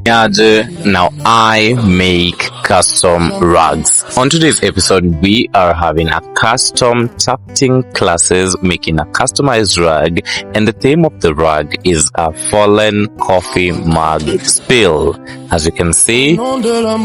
Now I make custom rugs. On today's episode, we are having a custom tufting classes, making a customized rug, and the theme of the rug is a fallen coffee mug spill. As you can see,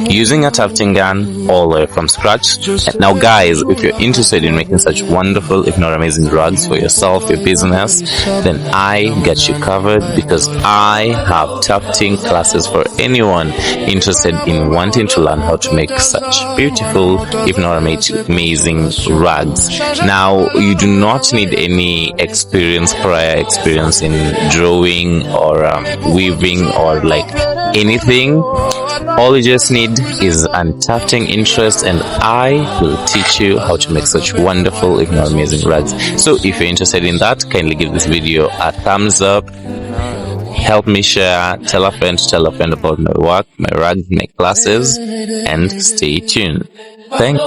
using a tufting gun all the way from scratch. And now guys, if you're interested in making such wonderful, if not amazing rugs for yourself, your business, then I got you covered, because I have tufting classes for anyone interested in wanting to learn how to make such beautiful, if not amazing rugs. Now, you do not need any prior experience in drawing or weaving or like anything. All you just need is an tufting interest, and I will teach you how to make such wonderful, if not amazing rugs. So if you're interested in that, kindly give this video a thumbs up, help me share, tell a friend about my work, my rugs, my classes, and stay tuned. Thanks.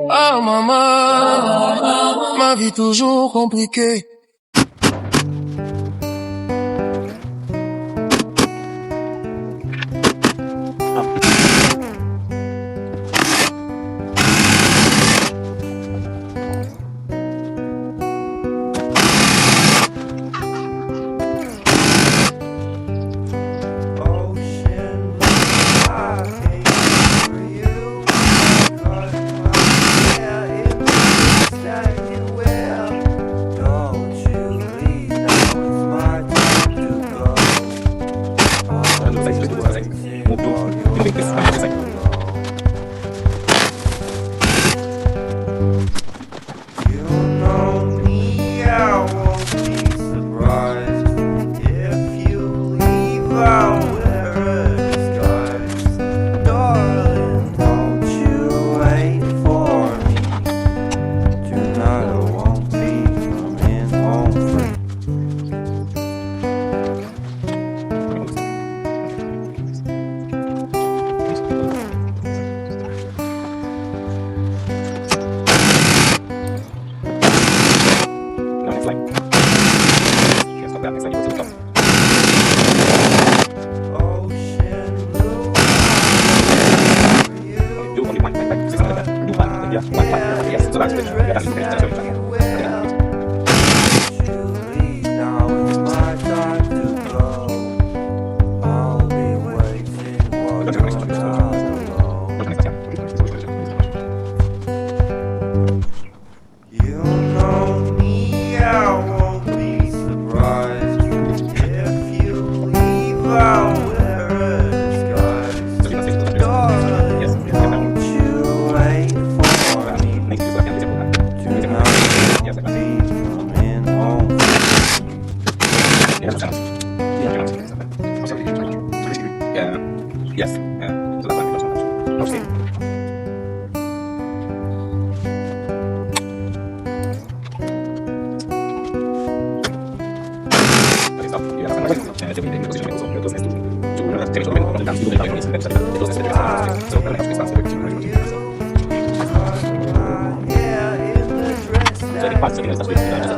Ah maman, ma vie toujours compliquée. Yeah, in the dress.